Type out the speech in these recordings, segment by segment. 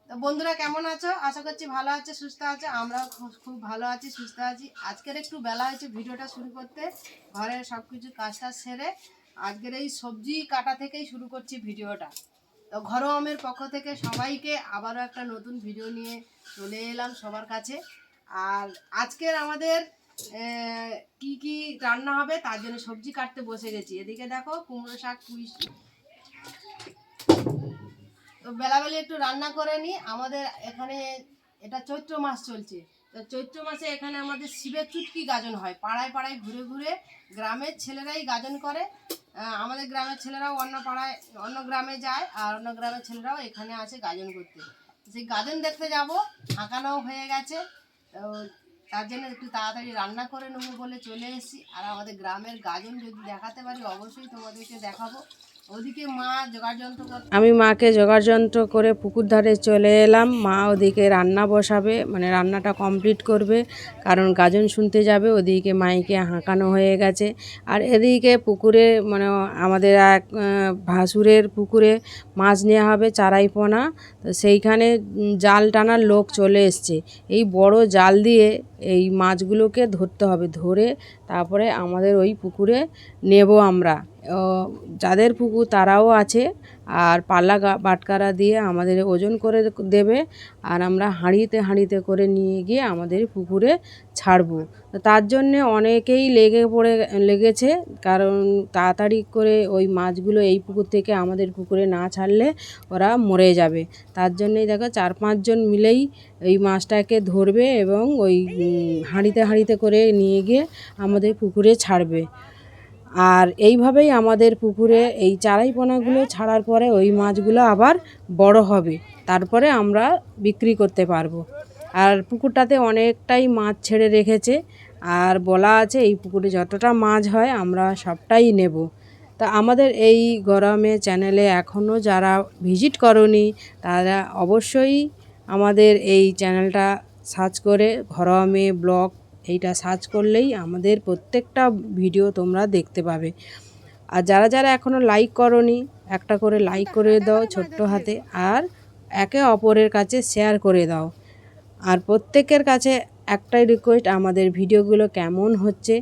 তো বন্ধুরা কেমন আছো? আশা করছি ভালো আছো, সুস্থ আছো। আমরা খুব ভালো আছি, সুস্থ আছি। আজকের একটু বেলা হয়েছে ভিডিওটা শুরু করতে, ঘরের সব কিছু কাজটা সেরে আজকের এই সবজি কাটা থেকেই শুরু করছি ভিডিওটা। তো ঘরোয়া আমের পক্ষ থেকে সবাইকে আবারও একটা নতুন ভিডিও নিয়ে চলে এলাম সবার কাছে। আর আজকের আমাদের কি কি রান্না হবে তার জন্য সবজি কাটতে বসে গেছি। এদিকে দেখো কুমড়ো শাক, পুঁই। তো বেলাবেলি একটু রান্না করে নিই। আমাদের এখানে এটা চৈত্র মাস চলছে। তো চৈত্র মাসে এখানে আমাদের শিবের চুটকি গাজন হয়, পাড়ায় পাড়ায় ঘুরে ঘুরে গ্রামের ছেলেরাই গাজন করে। আমাদের গ্রামের ছেলেরাও অন্য পাড়ায় অন্য গ্রামে যায়, আর অন্য গ্রামের ছেলেরাও এখানে আসে গাজন করতে। সেই গাজন দেখতে যাব, আঁকানোও হয়ে গেছে। তো তার জন্য একটু তাড়াতাড়ি রান্না করে নেবো বলে চলে এসেছি। আর আমাদের গ্রামের গাজন যদি দেখাতে পারি অবশ্যই তোমাদেরকে দেখাবো। ওদিকে মা জোগাড় যন্ত্র করতে, আমি মাকে জোগাড় যন্ত্র করে পুকুর ধারে চলে এলাম। মা ওদিকে রান্না বসাবে, মানে রান্নাটা কমপ্লিট করবে, কারণ গাজন শুনতে যাবে। ওদিকে মাইকে হাঁকানো হয়ে গেছে। আর এদিকে পুকুরে মানে আমাদের এক ভাসুরের পুকুরে মাছ নেওয়া হবে চারাইপোনা। তো সেইখানে জাল টানার লোক চলে এসছে। এই বড় জাল দিয়ে এই মাছগুলোকে ধরতে হবে, ধরে তারপরে আমাদের ওই পুকুরে নেব আমরা। যাদের পুকুর তারাও আছে, আর পাল্লা বাটকারা দিয়ে আমাদের ওজন করে দেবে, আর আমরা হাঁড়িতে হাঁড়িতে করে নিয়ে গিয়ে আমাদের পুকুরে ছাড়বো। তার জন্যে অনেকেই লেগেছে, কারণ তাড়াতাড়ি করে ওই মাছগুলো এই পুকুর থেকে আমাদের পুকুরে না ছাড়লে ওরা মরে যাবে। তার জন্যেই দেখো 4-5 জন মিলেই এই মাছটাকে ধরবে এবং ওই হাঁড়িতে হাঁড়িতে করে নিয়ে গিয়ে আমাদের পুকুরে ছাড়বে। আর এইভাবেই আমাদের পুকুরে এই চারাইপোনাগুলো ছাড়ার পরে ওই মাছগুলো আবার বড় হবে, তারপরে আমরা বিক্রি করতে পারবো। আর পুকুরটাতে অনেকটাই মাছ ছেড়ে রেখেছে, আর বলা আছে এই পুকুরে যতটা মাছ হয় আমরা সবটাই নেব। তা আমাদের এই গরমে চ্যানেলে এখনও যারা ভিজিট করনি তারা অবশ্যই আমাদের এই চ্যানেলটা সার্চ করে ঘরোয়া মেয়ে ব্লগ এইটা সার্চ করলেই আমাদের প্রত্যেকটা ভিডিও তোমরা দেখতে পাবে। আর যারা যারা এখনও লাইক করনি একটা করে লাইক করে দাও ছোট্ট হাতে, আর একে অপরের কাছে শেয়ার করে দাও। আর প্রত্যেকের কাছে একটাই রিকোয়েস্ট, আমাদের ভিডিওগুলো কেমন হচ্ছে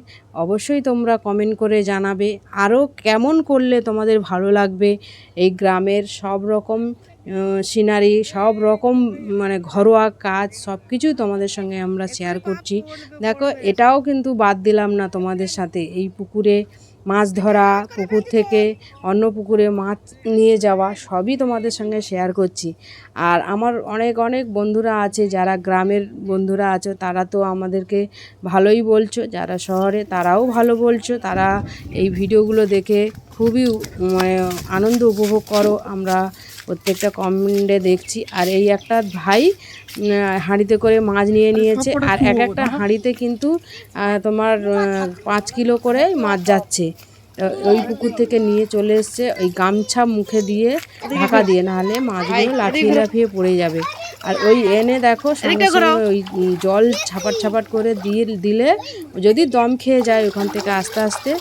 অবশ্যই তোমরা কমেন্ট করে জানাবে। আরও কেমন করলে তোমাদের ভালো লাগবে। এই গ্রামের সব রকম সিনারি, সব রকম মানে ঘরোয়া কাজ সব কিছুই তোমাদের সঙ্গে আমরা শেয়ার করছি। দেখো এটাও কিন্তু বাদ দিলাম না তোমাদের সাথে, এই পুকুরে মাছ ধরা, পুকুর থেকে অন্য পুকুরে মাছ নিয়ে যাওয়া সবই তোমাদের সঙ্গে শেয়ার করছি। আর আমার অনেক অনেক বন্ধুরা আছে, যারা গ্রামের বন্ধুরা আছো তারা তো আমাদেরকে ভালোই বলছো, যারা শহরে তারাও ভালো বলছো। তারা এই ভিডিওগুলো দেখে খুবই মানে আনন্দ উপভোগ করো, আমরা প্রত্যেকটা কমেন্টে দেখছি। আর এই একটা ভাই হাঁড়িতে করে মাছ নিয়ে নিয়েছে, আর এক একটা হাঁড়িতে কিন্তু তোমার 5 কিলো করে মাছ যাচ্ছে। ওই পুকুর থেকে নিয়ে চলে এসছে, ওই গামছা মুখে দিয়ে ঢাকা দিয়ে, নাহলে মাছগুলো লাফিয়ে লাফিয়ে পড়ে যাবে। আর ওই এনে দেখো সঙ্গে সঙ্গে ওই জল ছাপাট ছাপাট করে দিলে যদি দম খেয়ে যায় ওখান থেকে আস্তে আস্তে,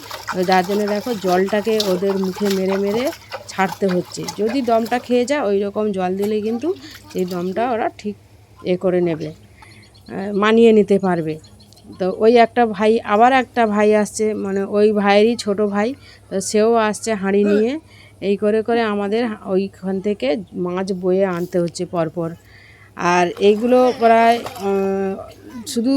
যার জন্য দেখো জলটাকে ওদের মুখে মেরে মেরে ছাড়তে হচ্ছে। যদি দমটা খেয়ে যায় ওই রকম জল দিলে কিন্তু সেই দমটা ওরা ঠিক করে নেবে, মানিয়ে নিতে পারবে। তো ওই একটা ভাই, আবার একটা ভাই আসছে, মানে ওই ভাইয়েরই ছোট ভাই, তো সেও আসছে হাঁড়ি নিয়ে। এই করে করে আমাদের ওইখান থেকে মাছ বয়ে আনতে হচ্ছে পরপর। আর এইগুলো প্রায় শুধু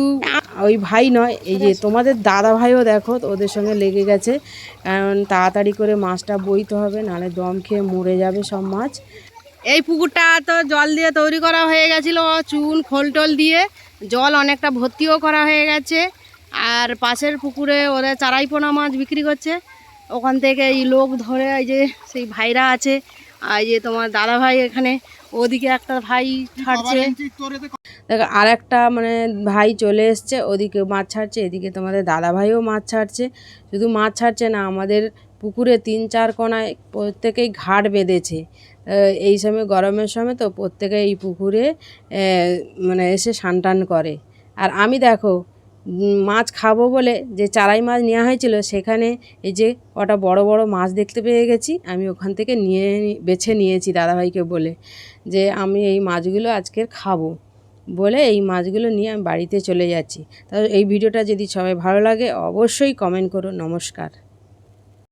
ওই ভাই নয়, এই যে তোমাদের দাদা ভাইও দেখো ওদের সঙ্গে লেগে গেছে, কারণ তাড়াতাড়ি করে মাছটা বইতে হবে, নাহলে দম খেয়ে মরে যাবে সব মাছ। এই পুকুরটা তো জল দিয়ে তৈরি করা হয়ে গেছিলো, চুন খোল টোল দিয়ে জল অনেকটা ভর্তিও করা হয়ে গেছে। আর পাশের পুকুরে ওরা চারাইপোনা মাছ বিক্রি করছে, ওখান থেকে এই লোক ধরে, এই যে সেই ভাইরা আছে, আর যে তোমার দাদা ভাই এখানে, ওদিকে একটা ভাই ছাড়ছে, দেখো আর একটা মানে ভাই চলে এসছে, ওদিকে মাছ ছাড়ছে, এদিকে তোমাদের দাদা ভাইও মাছ ছাড়ছে। শুধু মাছ ছাড়ছে না, আমাদের পুকুরে 3-4 কোণায় প্রত্যেকেই ঘাট বেঁধেছে। এই সময় গরমের সময় তো প্রত্যেকে এই পুকুরে মানে এসে স্নান টান করে। আর আমি দেখো মাছ খাবো বলে যে চারাই মাছ নেওয়া হয়েছিল, সেখানে এই যে কটা বড় বড় মাছ দেখতে পেয়ে গেছি। আমি ওখান থেকে বেছে নিয়েছি দাদাভাইকে বলে যে আমি এই মাছগুলো আজকের খাবো বলে এই মাছগুলো নিয়ে আমি বাড়িতে চলে যাচ্ছি। তাহলে এই ভিডিওটা যদি সবাই ভালো লাগে অবশ্যই কমেন্ট করো। নমস্কার।